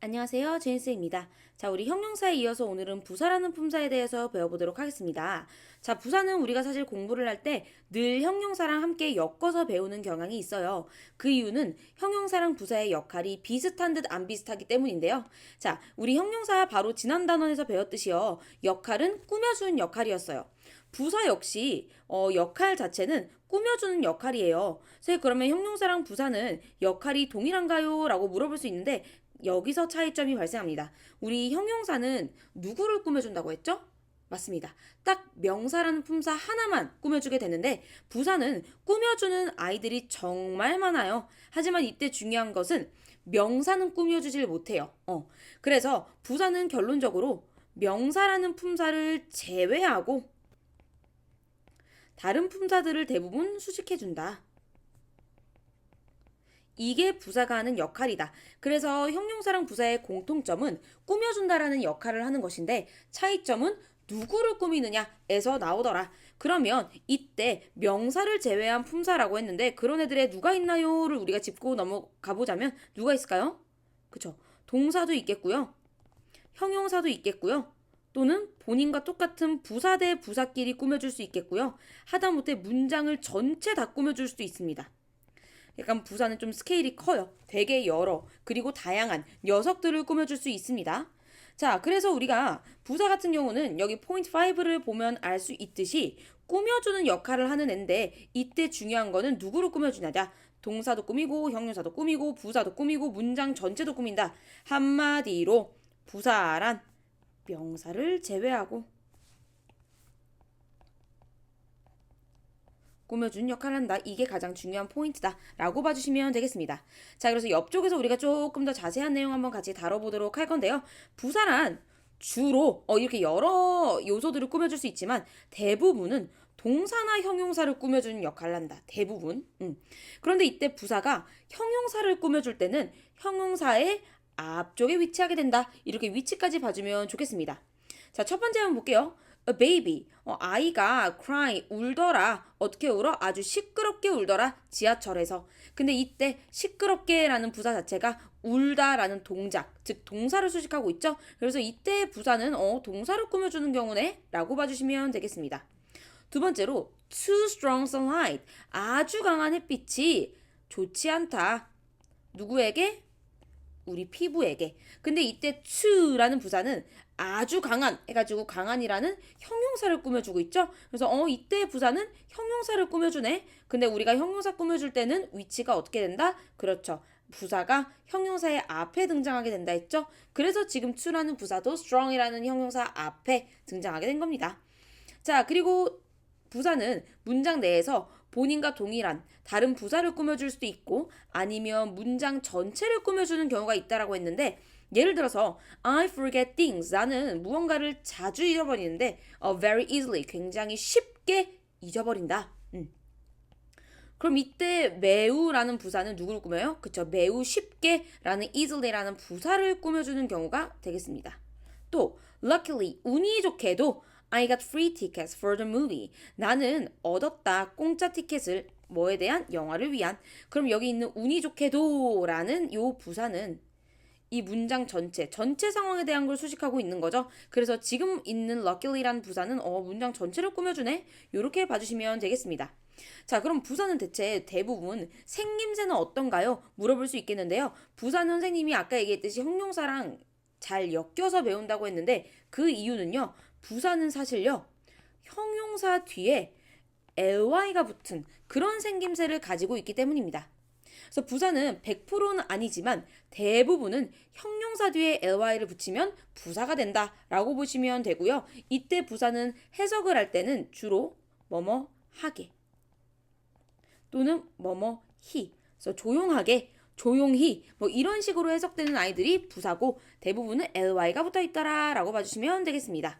안녕하세요. 제인스입니다. 자, 우리 형용사에 이어서 오늘은 부사라는 품사에 대해서 배워보도록 하겠습니다. 자, 부사는 우리가 사실 공부를 할 때 늘 형용사랑 함께 엮어서 배우는 경향이 있어요. 그 이유는 형용사랑 부사의 역할이 비슷한 듯 안 비슷하기 때문인데요. 자, 우리 형용사 바로 지난 단원에서 배웠듯이요. 역할은 꾸며주는 역할이었어요. 부사 역시 역할 자체는 꾸며주는 역할이에요. 그러면 형용사랑 부사는 역할이 동일한가요? 라고 물어볼 수 있는데 여기서 차이점이 발생합니다. 우리 형용사는 누구를 꾸며준다고 했죠? 맞습니다. 딱 명사라는 품사 하나만 꾸며주게 되는데 부사는 꾸며주는 아이들이 정말 많아요. 하지만 이때 중요한 것은 명사는 꾸며주질 못해요. 그래서 부사는 결론적으로 명사라는 품사를 제외하고 다른 품사들을 대부분 수식해준다. 이게 부사가 하는 역할이다. 그래서 형용사랑 부사의 공통점은 꾸며준다라는 역할을 하는 것인데 차이점은 누구를 꾸미느냐에서 나오더라. 그러면 이때 명사를 제외한 품사라고 했는데 그런 애들에 누가 있나요를 우리가 짚고 넘어가 보자면 누가 있을까요? 그쵸. 동사도 있겠고요. 형용사도 있겠고요. 또는 본인과 똑같은 부사 대 부사끼리 꾸며줄 수 있겠고요. 하다못해 문장을 전체 다 꾸며줄 수도 있습니다. 약간 부사는 좀 스케일이 커요. 되게 여러 그리고 다양한 녀석들을 꾸며줄 수 있습니다. 자, 그래서 우리가 부사 같은 경우는 여기 포인트 5를 보면 알 수 있듯이 꾸며주는 역할을 하는 앤데 이때 중요한 거는 누구를 꾸며주냐냐. 동사도 꾸미고 형용사도 꾸미고 부사도 꾸미고 문장 전체도 꾸민다. 한마디로 부사란 명사를 제외하고 꾸며준 역할을 한다. 이게 가장 중요한 포인트다. 라고 봐주시면 되겠습니다. 자, 그래서 옆쪽에서 우리가 조금 더 자세한 내용 한번 같이 다뤄보도록 할 건데요. 부사란 주로 이렇게 여러 요소들을 꾸며줄 수 있지만 대부분은 동사나 형용사를 꾸며주는 역할을 한다. 대부분. 그런데 이때 부사가 형용사를 꾸며줄 때는 형용사의 앞쪽에 위치하게 된다. 이렇게 위치까지 봐주면 좋겠습니다. 자, 첫 번째 한번 볼게요. A baby. 아이가 cry, 울더라. 어떻게 울어? 아주 시끄럽게 울더라. 지하철에서. 근데 이때 시끄럽게라는 부사 자체가 울다라는 동작, 즉 동사를 수식하고 있죠. 그래서 이때 부사는 동사를 꾸며주는 경우네 라고 봐주시면 되겠습니다. 두 번째로 too strong sunlight. 아주 강한 햇빛이 좋지 않다. 누구에게? 우리 피부에게. 근데 이때 to라는 부사는 아주 강한 해가지고 강한이라는 형용사를 꾸며주고 있죠. 그래서 이때 부사는 형용사를 꾸며주네. 근데 우리가 형용사 꾸며줄 때는 위치가 어떻게 된다? 그렇죠. 부사가 형용사의 앞에 등장하게 된다 했죠. 그래서 지금 to라는 부사도 strong이라는 형용사 앞에 등장하게 된 겁니다. 자, 그리고 부사는 문장 내에서 본인과 동일한 다른 부사를 꾸며줄 수도 있고 아니면 문장 전체를 꾸며주는 경우가 있다라고 했는데 예를 들어서 I forget things. 나는 무언가를 자주 잊어버리는데 very easily. 굉장히 쉽게 잊어버린다. 그럼 이때 매우라는 부사는 누구를 꾸며요? 그쵸. 매우 쉽게 라는 easily라는 부사를 꾸며주는 경우가 되겠습니다. 또 luckily. 운이 좋게도 I got free tickets for the movie. 나는 얻었다. 공짜 티켓을 뭐에 대한? 영화를 위한. 그럼 여기 있는 운이 좋게도 라는 요 부사는 이 문장 전체 상황에 대한 걸 수식하고 있는 거죠. 그래서 지금 있는 luckily라는 부사는 문장 전체를 꾸며주네. 이렇게 봐주시면 되겠습니다. 자, 그럼 부사는 대체 대부분 생김새는 어떤가요? 물어볼 수 있겠는데요. 부사는 선생님이 아까 얘기했듯이 형용사랑 잘 엮여서 배운다고 했는데 그 이유는요. 부사는 사실요. 형용사 뒤에 ly가 붙은 그런 생김새를 가지고 있기 때문입니다. 그래서 부사는 100%는 아니지만 대부분은 형용사 뒤에 ly를 붙이면 부사가 된다라고 보시면 되고요. 이때 부사는 해석을 할 때는 주로 뭐뭐 하게 또는 뭐뭐히 그래서 조용하게 조용히 뭐 이런 식으로 해석되는 아이들이 부사고 대부분은 ly가 붙어 있다라고 봐주시면 되겠습니다.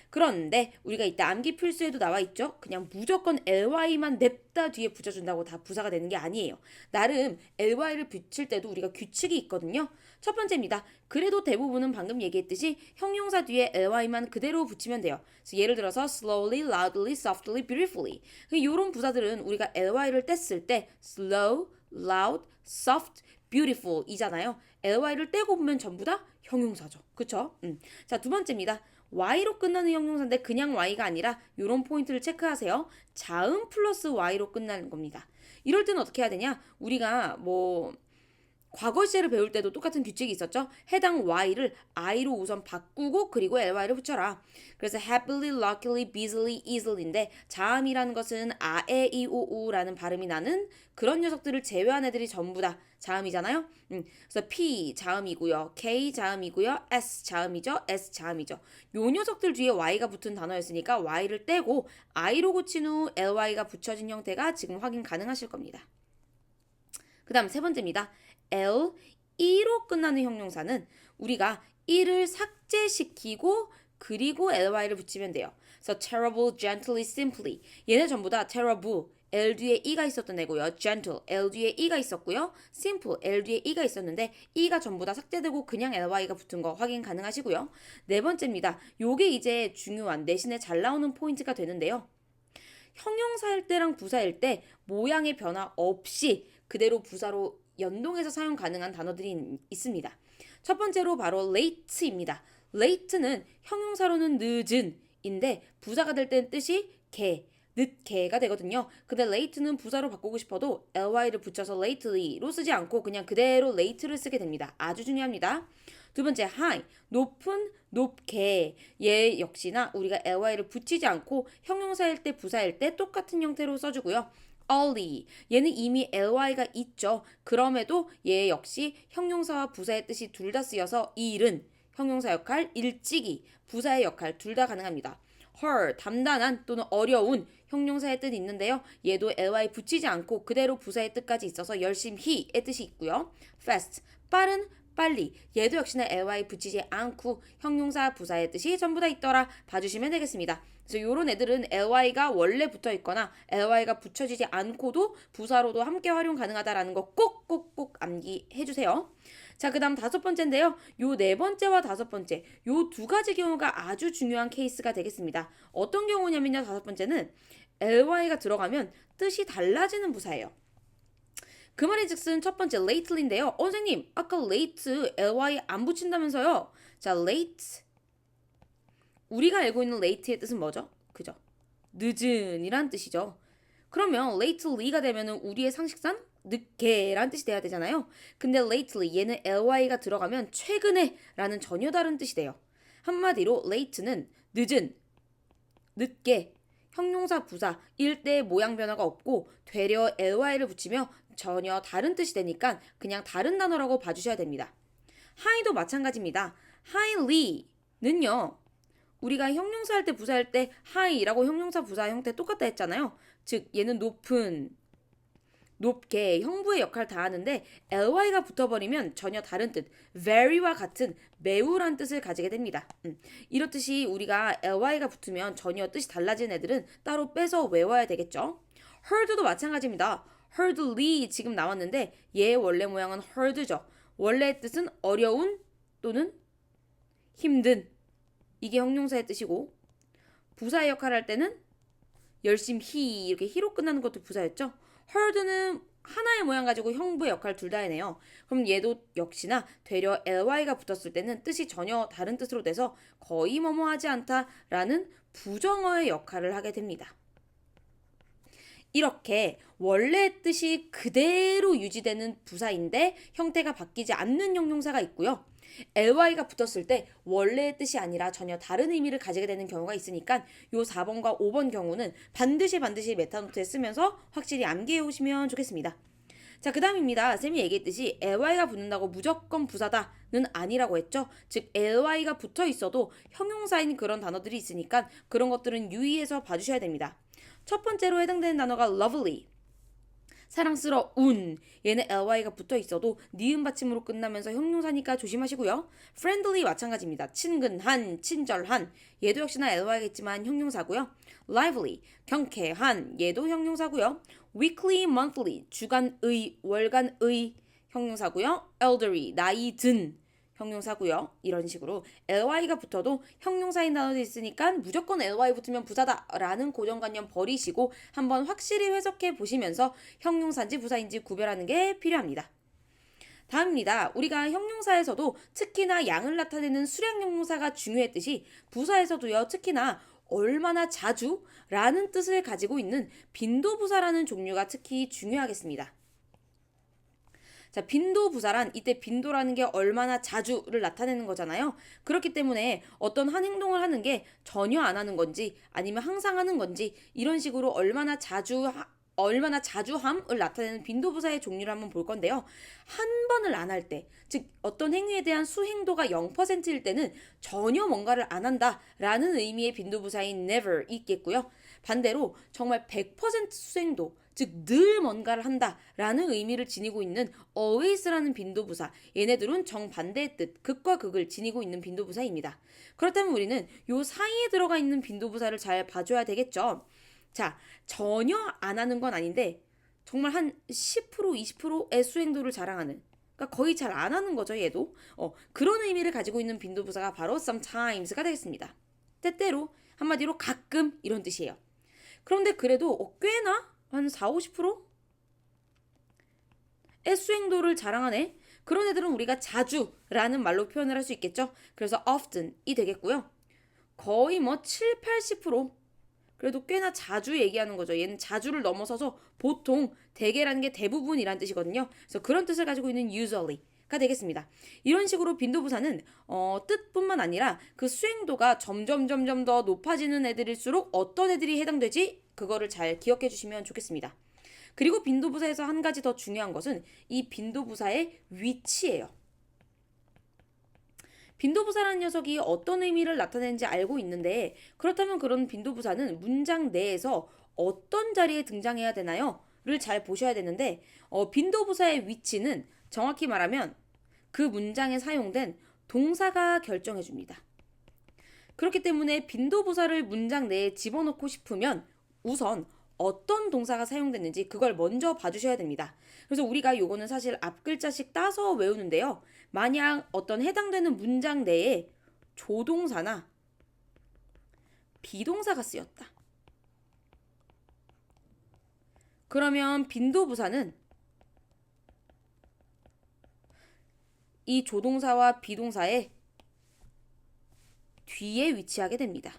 그런데 우리가 이때 암기 필수에도 나와 있죠. 그냥 무조건 ly만 냅다 뒤에 붙여준다고 다 부사가 되는 게 아니에요. 나름 ly를 붙일 때도 우리가 규칙이 있거든요. 첫 번째입니다. 그래도 대부분은 방금 얘기했듯이 형용사 뒤에 ly만 그대로 붙이면 돼요. 그래서 예를 들어서 slowly, loudly, softly, beautifully. 이런 부사들은 우리가 ly를 뗐을 때 slow, loud, soft, beautiful 이잖아요. ly를 떼고 보면 전부 다 형용사죠. 그쵸? 자, 두 번째입니다. y로 끝나는 형용사인데 그냥 y가 아니라 이런 포인트를 체크하세요. 자음 플러스 y로 끝나는 겁니다. 이럴 때는 어떻게 해야 되냐? 우리가 과거 시제를 배울 때도 똑같은 규칙이 있었죠. 해당 y를 i로 우선 바꾸고 그리고 ly를 붙여라. 그래서 happily, luckily, busily, easily인데 자음이라는 것은 아, 에, 이, 오, 우라는 발음이 나는 그런 녀석들을 제외한 애들이 전부 다 자음이잖아요. 그래서 P 자음이고요. K 자음이고요. S 자음이죠. S 자음이죠. 요 녀석들 뒤에 y가 붙은 단어였으니까 y를 떼고 i로 고친 후 ly가 붙여진 형태가 지금 확인 가능하실 겁니다. 그 다음 세 번째입니다. L, E로 끝나는 형용사는 우리가 E를 삭제시키고 그리고 ly를 붙이면 돼요. 그래서 terrible, gently, simply 얘네 전부 다 terrible, L 뒤에 E가 있었던 애고요. gentle, L 뒤에 E가 있었고요. simple, L 뒤에 E가 있었는데 E가 전부 다 삭제되고 그냥 ly가 붙은 거 확인 가능하시고요. 네 번째입니다. 요게 이제 중요한 내신에 잘 나오는 포인트가 되는데요. 형용사일 때랑 부사일 때 모양의 변화 없이 그대로 부사로 연동해서 사용 가능한 단어들이 있습니다. 첫 번째로 바로 late입니다. late는 형용사로는 늦은인데 부사가 될 때는 뜻이 늦게가 되거든요. 근데 late는 부사로 바꾸고 싶어도 ly를 붙여서 lately로 쓰지 않고 그냥 그대로 late를 쓰게 됩니다. 아주 중요합니다. 두 번째 high, 높은, 높게 얘 역시나 우리가 ly를 붙이지 않고 형용사일 때 부사일 때 똑같은 형태로 써주고요. early 얘는 이미 ly가 있죠. 그럼에도 얘 역시 형용사와 부사의 뜻이 둘 다 쓰여서 이 일은 형용사 역할, 일찍이 부사의 역할 둘 다 가능합니다. her 담단한 또는 어려운 형용사의 뜻이 있는데요. 얘도 ly 붙이지 않고 그대로 부사의 뜻까지 있어서 열심히의 뜻이 있고요. fast 빠른 빨리 얘도 역시나 ly 붙이지 않고 형용사 부사의 뜻이 전부 다 있더라 봐주시면 되겠습니다. 그래서 이런 애들은 ly가 원래 붙어 있거나 ly가 붙여지지 않고도 부사로도 함께 활용 가능하다라는 거 꼭꼭꼭 암기해 주세요. 자, 그 다음 다섯 번째인데요. 요 네 번째와 다섯 번째 요 두 가지 경우가 아주 중요한 케이스가 되겠습니다. 어떤 경우냐면요. 다섯 번째는 ly가 들어가면 뜻이 달라지는 부사예요. 그 말인 즉슨 첫 번째 late인데요. 선생님 아까 late ly 안 붙인다면서요. 자, late 우리가 알고 있는 late의 뜻은 뭐죠? 그죠? 늦은이란 뜻이죠. 그러면 lately가 되면은 우리의 상식상 늦게란 뜻이 돼야 되잖아요. 근데 lately 얘는 ly가 들어가면 최근에 라는 전혀 다른 뜻이 돼요. 한마디로 late는 늦은, 늦게, 형용사 부사, 일대의 모양 변화가 없고 되려 ly를 붙이며 전혀 다른 뜻이 되니까 그냥 다른 단어라고 봐주셔야 됩니다. high도 마찬가지입니다. highly는요. 우리가 형용사 할 때 부사 할 때 high라고 형용사 부사 형태 똑같다 했잖아요. 즉 얘는 높은, 높게 형부의 역할 다 하는데 ly가 붙어버리면 전혀 다른 뜻 very와 같은 매우란 뜻을 가지게 됩니다. 이렇듯이 우리가 ly가 붙으면 전혀 뜻이 달라진 애들은 따로 빼서 외워야 되겠죠. heard도 마찬가지입니다. hardly 지금 나왔는데 얘의 원래 모양은 hard죠. 원래의 뜻은 어려운 또는 힘든 이게 형용사의 뜻이고 부사의 역할을 할 때는 열심히 이렇게 히로 끝나는 것도 부사였죠. heard는 하나의 모양 가지고 형부의 역할 둘 다 해내요. 그럼 얘도 역시나 되려 ly가 붙었을 때는 뜻이 전혀 다른 뜻으로 돼서 거의 뭐뭐하지 않다라는 부정어의 역할을 하게 됩니다. 이렇게 원래의 뜻이 그대로 유지되는 부사인데 형태가 바뀌지 않는 형용사가 있고요. ly가 붙었을 때 원래의 뜻이 아니라 전혀 다른 의미를 가지게 되는 경우가 있으니까 요 4번과 5번 경우는 반드시 메타노트에 쓰면서 확실히 암기해 오시면 좋겠습니다. 자, 그 다음입니다. 쌤이 얘기했듯이 ly가 붙는다고 무조건 부사다는 아니라고 했죠. 즉 ly가 붙어 있어도 형용사인 그런 단어들이 있으니까 그런 것들은 유의해서 봐주셔야 됩니다. 첫 번째로 해당되는 단어가 lovely 사랑스러운 얘는 ly가 붙어 있어도 니은 받침으로 끝나면서 형용사니까 조심하시고요. friendly 마찬가지입니다. 친근한, 친절한 얘도 역시나 ly가 있지만 형용사고요. lively 경쾌한 얘도 형용사고요. weekly, monthly 주간의, 월간의 형용사고요. elderly 나이 든 형용사고요. 이런 식으로 ly가 붙어도 형용사인 단어도 있으니까 무조건 ly 붙으면 부사다라는 고정관념 버리시고 한번 확실히 해석해 보시면서 형용사인지 부사인지 구별하는 게 필요합니다. 다음입니다. 우리가 형용사에서도 특히나 양을 나타내는 수량 형용사가 중요했듯이 부사에서도요. 특히나 얼마나 자주라는 뜻을 가지고 있는 빈도부사라는 종류가 특히 중요하겠습니다. 자, 빈도부사란 이때 빈도라는 게 얼마나 자주를 나타내는 거잖아요. 그렇기 때문에 어떤 한 행동을 하는 게 전혀 안 하는 건지 아니면 항상 하는 건지 이런 식으로 얼마나 자주함을 나타내는 빈도부사의 종류를 한번 볼 건데요. 한 번을 안 할 때, 즉 어떤 행위에 대한 수행도가 0%일 때는 전혀 뭔가를 안 한다라는 의미의 빈도부사인 never 있겠고요. 반대로 정말 100% 수행도, 즉 늘 뭔가를 한다라는 의미를 지니고 있는 always라는 빈도부사, 얘네들은 정반대의 뜻, 극과 극을 지니고 있는 빈도부사입니다. 그렇다면 우리는 요 사이에 들어가 있는 빈도부사를 잘 봐줘야 되겠죠. 자, 전혀 안 하는 건 아닌데 정말 한 10%, 20%의 수행도를 자랑하는, 그러니까 거의 잘 안 하는 거죠, 얘도. 그런 의미를 가지고 있는 빈도부사가 바로 sometimes가 되겠습니다. 때때로, 한마디로 가끔 이런 뜻이에요. 그런데 그래도 꽤나 한 4, 50%의 수행도를 자랑하네. 그런 애들은 우리가 자주라는 말로 표현을 할 수 있겠죠. 그래서 often이 되겠고요. 거의 뭐 7, 80%, 그래도 꽤나 자주 얘기하는 거죠. 얘는 자주를 넘어서서 보통, 대개라는 게 대부분이란 뜻이거든요. 그래서 그런 뜻을 가지고 있는 usually가 되겠습니다. 이런 식으로 빈도부사는 뜻뿐만 아니라 그 수행도가 점점 더 높아지는 애들일수록 어떤 애들이 해당되지? 그거를 잘 기억해 주시면 좋겠습니다. 그리고 빈도부사에서 한 가지 더 중요한 것은 이 빈도부사의 위치예요. 빈도부사라는 녀석이 어떤 의미를 나타내는지 알고 있는데, 그렇다면 그런 빈도부사는 문장 내에서 어떤 자리에 등장해야 되나요? 를 잘 보셔야 되는데, 빈도부사의 위치는 정확히 말하면 그 문장에 사용된 동사가 결정해 줍니다. 그렇기 때문에 빈도부사를 문장 내에 집어넣고 싶으면 우선 어떤 동사가 사용됐는지 그걸 먼저 봐주셔야 됩니다. 그래서 우리가 요거는 사실 앞글자씩 따서 외우는데요. 만약 어떤 해당되는 문장 내에 조동사나 비동사가 쓰였다. 그러면 빈도부사는 이 조동사와 비동사의 뒤에 위치하게 됩니다.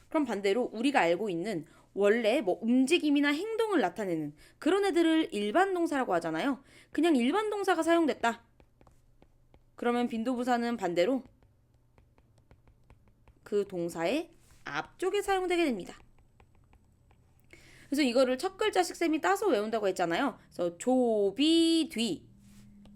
그럼 반대로 우리가 알고 있는 원래 뭐 움직임이나 행동을 나타내는 그런 애들을 일반 동사라고 하잖아요. 그냥 일반 동사가 사용됐다. 그러면 빈도부사는 반대로 그 동사의 앞쪽에 사용되게 됩니다. 그래서 이거를 첫 글자씩 쌤이 따서 외운다고 했잖아요. 그래서 조비 뒤,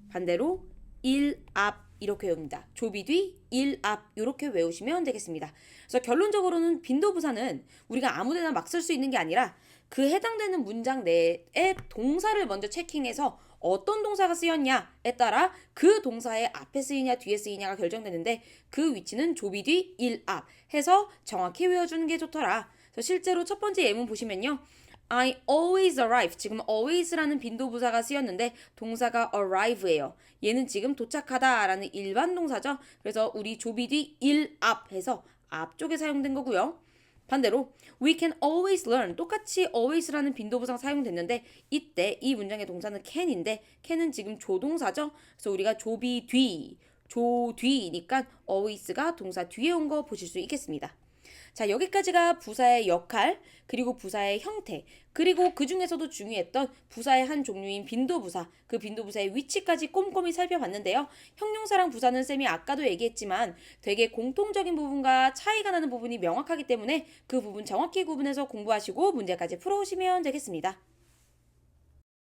반대로 일 앞 이렇게 외웁니다. 조비 뒤, 일 앞 이렇게 외우시면 되겠습니다. 그래서 결론적으로는 빈도부사는 우리가 아무데나 막 쓸 수 있는 게 아니라 그 해당되는 문장 내에 동사를 먼저 체킹해서 어떤 동사가 쓰였냐에 따라 그 동사의 앞에 쓰이냐 뒤에 쓰이냐가 결정되는데, 그 위치는 조비 뒤, 일 앞 해서 정확히 외워주는 게 좋더라. 그래서 실제로 첫 번째 예문 보시면요. I always arrive. 지금 always라는 빈도부사가 쓰였는데 동사가 arrive예요. 얘는 지금 도착하다라는 일반 동사죠. 그래서 우리 조비 뒤 일 앞 해서 앞쪽에 사용된 거고요. 반대로 we can always learn. 똑같이 always라는 빈도부사가 사용됐는데 이때 이 문장의 동사는 can인데 can은 지금 조동사죠. 그래서 우리가 조비 뒤, 조 뒤니까 always가 동사 뒤에 온 거 보실 수 있겠습니다. 자, 여기까지가 부사의 역할, 그리고 부사의 형태, 그리고 그 중에서도 중요했던 부사의 한 종류인 빈도부사, 그 빈도부사의 위치까지 꼼꼼히 살펴봤는데요. 형용사랑 부사는 쌤이 아까도 얘기했지만 되게 공통적인 부분과 차이가 나는 부분이 명확하기 때문에 그 부분 정확히 구분해서 공부하시고 문제까지 풀어오시면 되겠습니다.